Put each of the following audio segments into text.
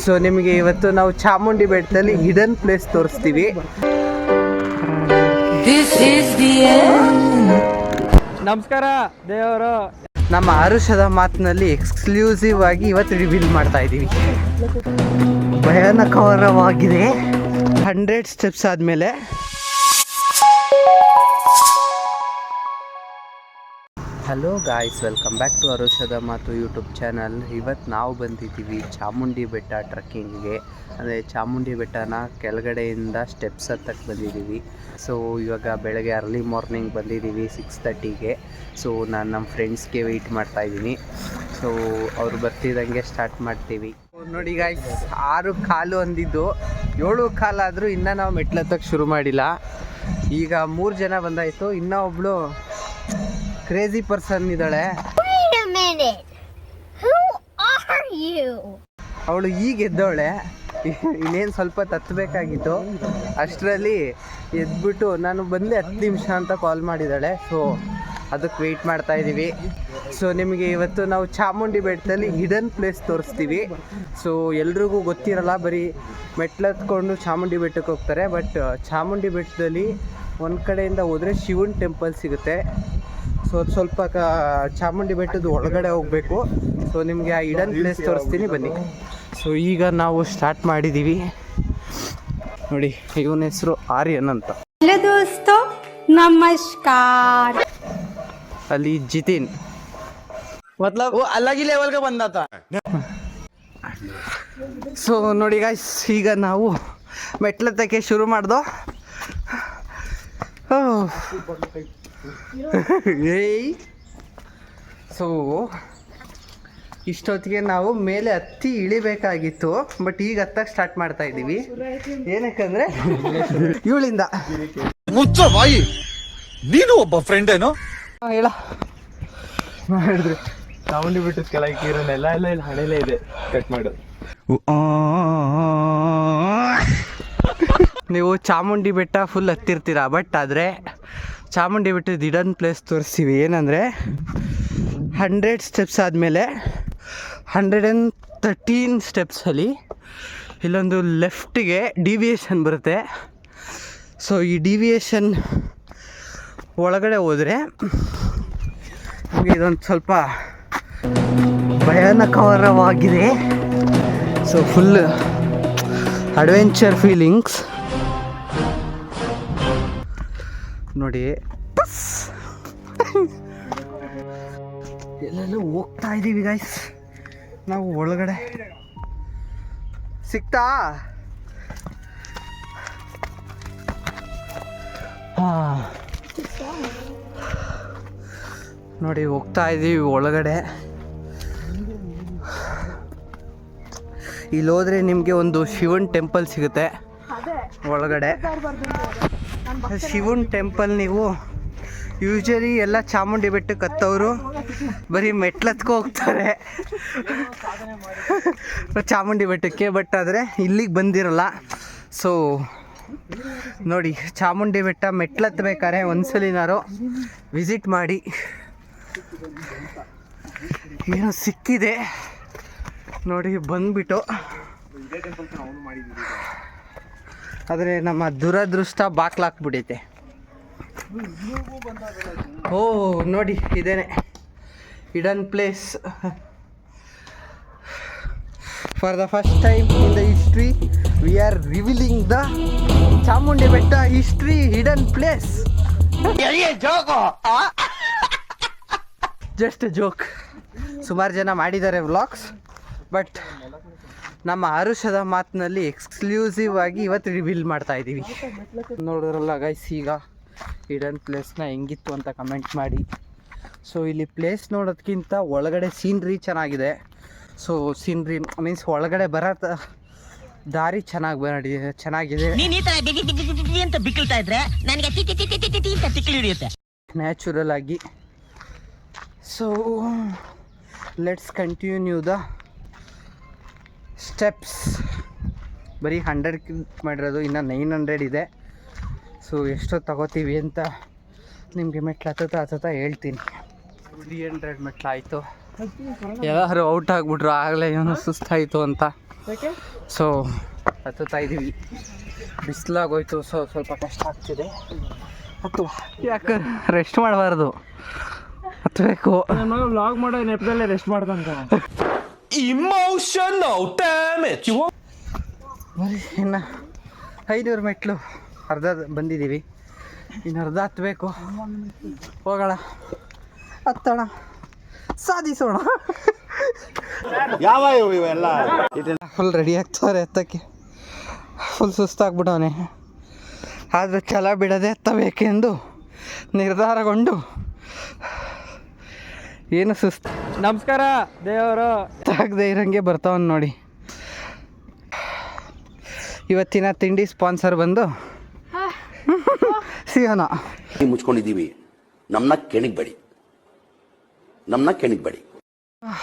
So ನಿಮಗೆ ಇವತ್ತು ನಾವು ಚಾಮುಂಡಿ ಬೆಟ್ಟದಲ್ಲಿ ಹಿಡನ್ ಪ್ಲೇಸ್ ತೋರಿಸ್ತೀವಿ. ನಮಸ್ಕಾರ ದೇವರು. ನಮ್ಮ ಆರುಷದ ಮಾತಿನಲ್ಲಿ ಎಕ್ಸ್ಕ್ಲೂಸಿವ್ ಆಗಿ ಇವತ್ತು ರಿವೀಲ್ ಮಾಡ್ತಾ ಇದ್ದೀವಿ. ಭಯಾನಕರವಾಗಿದೆ. 100 ಸ್ಟೆಪ್ಸ್ ಆದಮೇಲೆ hello guys, welcome back to ಅರುಷದ ಮಾತು ಯೂಟ್ಯೂಬ್ ಚಾನಲ್. ಇವತ್ತು ನಾವು ಬಂದಿದ್ದೀವಿ ಚಾಮುಂಡಿ ಬೆಟ್ಟ ಟ್ರಕ್ಕಿಂಗ್ಗೆ. ಅಂದರೆ ಚಾಮುಂಡಿ ಬೆಟ್ಟನ ಕೆಳಗಡೆಯಿಂದ ಸ್ಟೆಪ್ಸ್ ಹತ್ತಕ್ಕೆ ಬಂದಿದ್ದೀವಿ. ಸೊ ಇವಾಗ ಬೆಳಗ್ಗೆ ಅರ್ಲಿ ಮಾರ್ನಿಂಗ್ ಬಂದಿದ್ದೀವಿ 6:30ಗೆ. ಸೊ ನಾನು ನಮ್ಮ ಫ್ರೆಂಡ್ಸ್ಗೆ ವೆಯ್ಟ್ ಮಾಡ್ತಾಯಿದ್ದೀನಿ. ಸೊ ಅವ್ರು ಬರ್ತಿದ್ದಂಗೆ ಸ್ಟಾರ್ಟ್ ಮಾಡ್ತೀವಿ. ನೋಡಿ ಗಾಯ್ಸ್, 6:15 ಅಂದಿದ್ದು 7:15 ಆದರೂ ಇನ್ನೂ ನಾವು ಮೆಟ್ಲತ್ತಕ್ಕೆ ಶುರು ಮಾಡಿಲ್ಲ. ಈಗ 3 ಜನ ಬಂದಾಯಿತು. ಇನ್ನೂ ಒಬ್ಬಳು ಕ್ರೇಜಿ ಪರ್ಸನ್ ಇದ್ದಾಳೆ. ಅವಳು ಈಗ ಎದ್ದವಳೆ. ಇನ್ನೇನು ಸ್ವಲ್ಪ ತತ್ತಬೇಕಾಗಿತ್ತು. ಅಷ್ಟರಲ್ಲಿ ಎದ್ಬಿಟ್ಟು ನಾನು ಬಂದೆ 10 ನಿಮಿಷ ಅಂತ ಕಾಲ್ ಮಾಡಿದ್ದಾಳೆ. ಸೊ ಅದಕ್ಕೆ ವೆಯ್ಟ್ ಮಾಡ್ತಾ ಇದ್ದೀವಿ. ಸೊ ನಿಮಗೆ ಇವತ್ತು ನಾವು ಚಾಮುಂಡಿ ಬೆಟ್ಟದಲ್ಲಿ ಹಿಡನ್ ಪ್ಲೇಸ್ ತೋರಿಸ್ತೀವಿ. ಸೊ ಎಲ್ರಿಗೂ ಗೊತ್ತಿರಲ್ಲ, ಬರೀ ಮೆಟ್ಲತ್ಕೊಂಡು ಚಾಮುಂಡಿ ಬೆಟ್ಟಕ್ಕೆ ಹೋಗ್ತಾರೆ. ಬಟ್ ಚಾಮುಂಡಿ ಬೆಟ್ಟದಲ್ಲಿ ಒಂದು ಕಡೆಯಿಂದ ಹೋದರೆ ಶಿವನ ಟೆಂಪಲ್ ಸಿಗುತ್ತೆ. ಸೊ ಸ್ವಲ್ಪ ಚಾಮುಂಡಿ ಬೆಟ್ಟದ ಒಳಗಡೆ ಹೋಗಬೇಕು. ಸೊ ನಿಮಗೆ ಆ ಹಿಡನ್ ಪ್ಲೇಸ್ ತೋರಿಸ್ತೀನಿ, ಬನ್ನಿ. ಸೊ ಈಗ ನಾವು ಸ್ಟಾರ್ಟ್ ಮಾಡಿದ್ದೀವಿ. ನೋಡಿ, ಇವನ ಹೆಸರು ಆರ್ಯನ್ ಅಂತ. ದೋಸ್ತೋ ನಮಸ್ಕಾರ. ಅಲ್ಲಿ ಜಿತಿನ್ ಮತ್ಲಬ್ अलग ही लेवल का बंदा था. ಸೊ ನೋಡಿ ಗಾಯ್ಸ್, ಈಗ ನಾವು ಮೆಟ್ಲತ್ತಕ್ಕೆ ಶುರು ಮಾಡ್ದೋ. ಏಯ್, ಸೊ ಇಷ್ಟೊತ್ತಿಗೆ ನಾವು ಮೇಲೆ ಹತ್ತಿ ಇಳಿಬೇಕಾಗಿತ್ತು. ಬಟ್ ಈಗ ಹತ್ತಕ್ಕೆ ಸ್ಟಾರ್ಟ್ ಮಾಡ್ತಾ ಇದ್ದೀವಿ. ಏನಕ್ಕಂದ್ರೆ ಇವಳಿಂದ ಮುಚ್ಚ ಬಾಯಿ, ನೀನು ಒಬ್ಬ ಫ್ರೆಂಡ್ ಏನೋ ಹೇಳ ಮಾಡಿದ್ರಿ. ಚಾಮುಂಡಿ ಬಿಟ್ಟು ಕೆಳಗೆ ಕೀರನೆಲ್ಲ ಎಲ್ಲ ಇಲ್ಲಿ ಹಣೆಲೇ ಇದೆ, ಕಟ್ ಮಾಡೋದು. ನೀವು ಚಾಮುಂಡಿ ಬೆಟ್ಟ ಫುಲ್ ಹತ್ತಿರ್ತೀರ. ಬಟ್ ಆದರೆ ಚಾಮುಂಡಿ ಬೆಟ್ಟದ ಹಿಡನ್ ಪ್ಲೇಸ್ ತೋರಿಸ್ತೀವಿ. ಏನಂದರೆ 100 ಸ್ಟೆಪ್ಸ್ ಆದಮೇಲೆ 113 ಸ್ಟೆಪ್ಸಲ್ಲಿ ಇಲ್ಲೊಂದು ಲೆಫ್ಟಿಗೆ ಡಿವಿಯೇಷನ್ ಬರುತ್ತೆ. ಸೊ ಈ ಡಿವಿಯೇಷನ್ ಒಳಗಡೆ ಹೋದರೆ ಇದೊಂದು ಸ್ವಲ್ಪ ಭಯಾನಕರವಾಗಿದೆ. ಸೊ ಫುಲ್ ಅಡ್ವೆಂಚರ್ ಫೀಲಿಂಗ್ಸ್ ನೋಡಿ. ಎಲ್ಲೆಲ್ಲೂ ಹೋಗ್ತಾ ಇದ್ದೀವಿ ಗೈಸ್. ನಾವು ಒಳಗಡೆ ಸಿಗ್ತಾ ನೋಡಿ ಹೋಗ್ತಾ ಇದ್ದೀವಿ ಒಳಗಡೆ. ಇಲ್ಲಿ ಹೋದರೆ ನಿಮಗೆ ಒಂದು ಶಿವನ್ ಟೆಂಪಲ್ ಸಿಗುತ್ತೆ ಒಳಗಡೆ. ಶಿವನ್ ಟೆಂಪಲ್ ನೀವು ಯೂಶಲಿ ಎಲ್ಲ ಚಾಮುಂಡಿ ಬೆಟ್ಟಕ್ಕೆ ಹತ್ತವರು ಬರೀ ಮೆಟ್ಲತ್ಕೊ ಹೋಗ್ತಾರೆ ಚಾಮುಂಡಿ ಬೆಟ್ಟಕ್ಕೆ. ಬಟ್ ಆದರೆ ಇಲ್ಲಿಗೆ ಬಂದಿರಲ್ಲ. ಸೊ ನೋಡಿ, ಚಾಮುಂಡಿ ಬೆಟ್ಟ ಮೆಟ್ಲತ್ಬೇಕಾದ್ರೆ ಒಂದ್ಸಲಿನಾರು ವಿಸಿಟ್ ಮಾಡಿ. ಏನೋ ಸಿಕ್ಕಿದೆ ನೋಡಿ, ಬಂದ್ಬಿಟ್ಟು. ಆದರೆ ನಮ್ಮ ದುರದೃಷ್ಟ ಬಾಕ್ಲಾಕ್ಬಿಟ್ಟೈತೆ. ಓ ನೋಡಿ, ಇದೇನೆ hidden place. For the first time in the history we are revealing the Chamundi Betta history hidden place. Just joke. ಸುಮಾರು ಜನ ಮಾಡಿದ್ದಾರೆ ವ್ಲಾಗ್ಸ್. ಬಟ್ ನಮ್ಮ ಆರುಷದ ಮಾತಿನಲ್ಲಿ ಎಕ್ಸ್ಕ್ಲೂಸಿವ್ ಆಗಿ ಇವತ್ತು ರಿವೀಲ್ ಮಾಡ್ತಾ ಇದ್ದೀವಿ. ನೋಡಿದ್ರಲ್ಲ ಗೈಸ್, ಈಗ ಹಿಡನ್ ಪ್ಲೇಸ್ನ ಹೆಂಗಿತ್ತು ಅಂತ ಕಮೆಂಟ್ ಮಾಡಿ. ಸೊ ಇಲ್ಲಿ ಪ್ಲೇಸ್ ನೋಡೋದಕ್ಕಿಂತ ಒಳಗಡೆ ಸೀನ್ರಿ ಚೆನ್ನಾಗಿದೆ. ಸೊ ಸೀನ್ರಿ ಮೀನ್ಸ್ ಒಳಗಡೆ ಬರೋ ದಾರಿ ಚೆನ್ನಾಗಿದೆ. ನ್ಯಾಚುರಲ್ ಆಗಿ. So let's continue the steps. ಬರೀ 100 ಮಾಡಿರೋದು, ಇನ್ನು 900 ಇದೆ. ಸೊ ಎಷ್ಟೊತ್ತು ತಗೋತೀವಿ ಅಂತ ನಿಮಗೆ ಮೆಟ್ಲು ಹತ್ತತ್ತ ಹೇಳ್ತೀನಿ. 300 ಮೆಟ್ಲು ಆಯಿತು. ಎಲ್ಲರೂ ಔಟ್ ಆಗಿಬಿಟ್ರು ಆಗಲೇ, ಏನೋ ಸುಸ್ತಾಯಿತು ಅಂತ. ಸೊ ಹತ್ತುತ್ತಾ ಇದ್ದೀವಿ. ಬಿಸಿಲಾಗೋಯ್ತು, ಸೊ ಸ್ವಲ್ಪ ಕಷ್ಟ ಆಗ್ತಿದೆ. ಹತ್ತು ಯಾಕೆ ರೆಸ್ಟ್ ಮಾಡಬಾರ್ದು, ಹತ್ತಬೇಕು. ನಾನು ವ್ಲಾಗ್ ಮಾಡೋ ನೆಪದಲ್ಲೇ ರೆಸ್ಟ್ ಮಾಡ್ದಂತ. Emotional damage. ಬರೀ ಇನ್ನು 500 ಮೆಟ್ಲು ಅರ್ಧ ಬಂದಿದ್ದೀವಿ, ಇನ್ನು ಅರ್ಧ ಹತ್ತಬೇಕು. ಹೋಗೋಣ, ಹತ್ತೋಣ, ಸಾಧಿಸೋಣ. ಯಾವ ಇವೆಲ್ಲ ಫುಲ್ ರೆಡಿ ಆಗ್ತಾರೆ ಎತ್ತಕ್ಕೆ. ಫುಲ್ ಸುಸ್ತಾಗ್ಬಿಟ್ಟವನೆ, ಆದರೆ ಛಲ ಬಿಡದೆ ಎತ್ತಬೇಕೆಂದು ನಿರ್ಧಾರಗೊಂಡು ಏನು ಸುಸ್ತು ನಮಸ್ಕಾರ ದೇವರು. ತಾಗದೆ ಇರಂಗೆ ಬರ್ತಾವನ್ ನೋಡಿ. ಇವತ್ತಿನ ತಿಂಡಿ ಸ್ಪಾನ್ಸರ್ ಬಂದು ಸಿಯೋನ. ಮುಚ್ಕೊಂಡಿದ್ದೀವಿ, ನಮ್ಮನ್ನ ಕೆಣಿಗ್ಬೇಡಿ.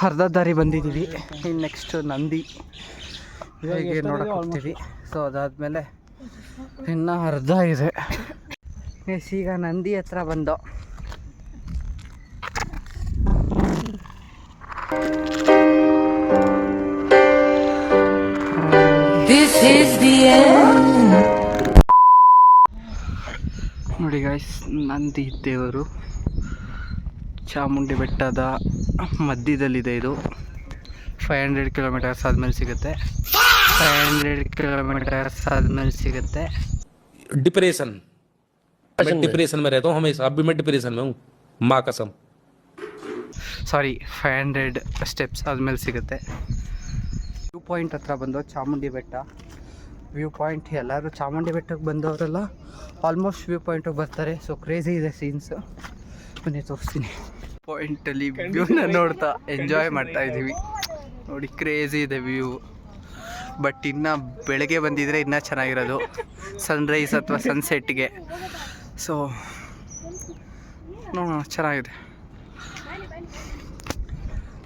ಅರ್ಧ ದಾರಿ ಬಂದಿದ್ದೀವಿ. ಇನ್ನು ನೆಕ್ಸ್ಟ್ ನಂದಿ ಹೇಗೆ ನೋಡಕ್ಕೆ ಹೋಗ್ತೀವಿ. ಸೊ ಅದಾದಮೇಲೆ ಇನ್ನು ಅರ್ಧ ಇದೆ. ಎಸ್, ಈಗ ನಂದಿ ಹತ್ರ ಬಂದು ನೋಡಿ ಗಾಯ್ಸ್, ನಂದಿ ದೇವರು ಚಾಮುಂಡಿ ಬೆಟ್ಟದ ಮಧ್ಯದಲ್ಲಿದೆ. ಇದು 500 ಕಿಲೋಮೀಟರ್ಸ್ ಆದಮೇಲೆ ಸಿಗುತ್ತೆ. 500 ಕಿಲೋಮೀಟರ್ಸ್ ಆದಮೇಲೆ ಸಿಗುತ್ತೆ. डिप्रेशन में रहता हूँ हमेशा. अभी मैं डिप्रेशन में हूँ, माँ कसम. ಸಾರಿ, 500 ಸ್ಟೆಪ್ಸ್ ಆದಮೇಲೆ ಸಿಗುತ್ತೆ. ವ್ಯೂ ಪಾಯಿಂಟ್ ಹತ್ರ ಬಂದು ಚಾಮುಂಡಿ ಬೆಟ್ಟ ವ್ಯೂ ಪಾಯಿಂಟ್. ಎಲ್ಲರೂ ಚಾಮುಂಡಿ ಬೆಟ್ಟಕ್ಕೆ ಬಂದವರೆಲ್ಲ ಆಲ್ಮೋಸ್ಟ್ ವ್ಯೂ ಪಾಯಿಂಟಿಗೆ ಬರ್ತಾರೆ. ಸೊ ಕ್ರೇಜಿ ಇದೆ ಸೀನ್ಸ್, ಬನ್ನಿ ತೋರಿಸ್ತೀನಿ. ಪಾಯಿಂಟಲ್ಲಿ ವ್ಯೂನ ನೋಡ್ತಾ ಎಂಜಾಯ್ ಮಾಡ್ತಾ ಇದ್ದೀವಿ. ನೋಡಿ, ಕ್ರೇಜಿ ಇದೆ ವ್ಯೂ. ಬಟ್ ಇನ್ನು ಬೆಳಗ್ಗೆ ಬಂದಿದ್ರೆ ಇನ್ನೂ ಚೆನ್ನಾಗಿರೋದು, ಸನ್ರೈಸ್ ಅಥವಾ ಸನ್ಸೆಟ್ಗೆ. ಸೊ ನೋಡೋಣ, ಚೆನ್ನಾಗಿದೆ.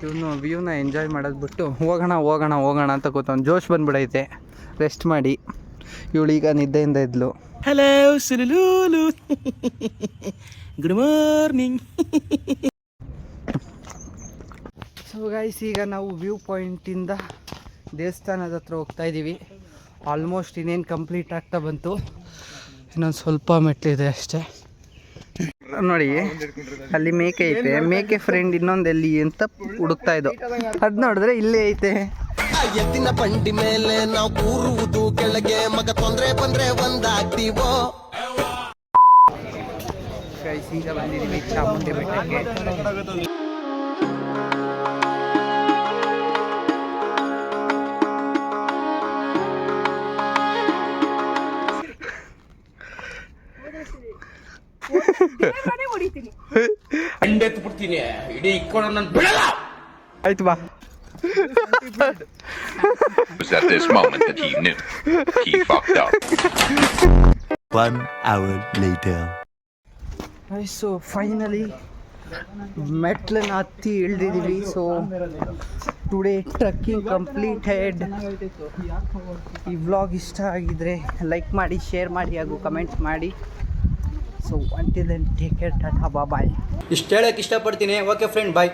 ಇವನು ವ್ಯೂನ ಎಂಜಾಯ್ ಮಾಡೋದು ಬಿಟ್ಟು ಹೋಗೋಣ ಅಂತ ಕೂತವ್ನು. ಜೋಶ್ ಬಂದ್ಬಿಡೈತೆ. ರೆಸ್ಟ್ ಮಾಡಿ. ಇವಳೀಗ ನಿದ್ದೆಯಿಂದ ಇದ್ಲು. हेलो सुलुलुलु, गुड मॉर्निंग. ಸೊ ಗೈಸ್, ಈಗ ನಾವು ವ್ಯೂ ಪಾಯಿಂಟಿಂದ ದೇವಸ್ಥಾನದ ಹತ್ರ ಹೋಗ್ತಾ ಇದ್ದೀವಿ. ಆಲ್ಮೋಸ್ಟ್ ಇನ್ನೇನು ಕಂಪ್ಲೀಟ್ ಆಗ್ತಾ ಬಂತು, ಇನ್ನೊಂದು ಸ್ವಲ್ಪ ಮೆಟ್ಲಿದೆ ಅಷ್ಟೇ. ನೋಡಿ, ಅಲ್ಲಿ ಮೇಕೆ ಐತೆ. ಮೇಕೆ ಫ್ರೆಂಡ್ ಇನ್ನೊಂದು ಎಲ್ಲಿ ಅಂತ ಹುಡುಕ್ತಾ ಇದ್ದೋ, ಅದು ನೋಡಿದ್ರೆ ಇಲ್ಲೇ ಐತೆ. ಎತ್ತಿನ ಬಂಡಿ ಮೇಲೆ ನಾವು ಕೂರುವುದು ಕೆಳಗೆ, ಮಗ ತೊಂದ್ರೆ ಬಂದ್ರೆ ಒಂದಾಗ್ತೀವೋ. ಗೈಸ್, ಈಗ ಬಂದಿದ್ದೀವಿ ಚಾಮುಂಡಿ ಬೆಟ್ಟಕ್ಕೆ. ಅಂಡೆತ್ತು ಬಿಡ್ತೀನಿ, ಇಡೀ ಇಕ್ಕೊಂಡು ನನ್ನ ಬಿಡಲ್ಲ. ಆಯ್ತು ಬಾ. It was at this moment that he knew he fucked up. 1 hour later. So finally ಮೆಟ್ಲನ್ನ ಹತ್ತಿ ಇಳಿದಿದ್ದೀವಿ. So today trekking completed. ಈ ವ್ಲಾಗ್ ಇಷ್ಟ ಆಗಿದ್ರೆ ಲೈಕ್ ಮಾಡಿ, ಶೇರ್ ಮಾಡಿ ಹಾಗೂ ಕಮೆಂಟ್ ಮಾಡಿ. So until then take care, tata, bye. ಇಷ್ಟು ಹೇಳಕ್ಕೆ ಇಷ್ಟಪಡ್ತೀನಿ. ಓಕೆ ಫ್ರೆಂಡ್, ಬಾಯ್.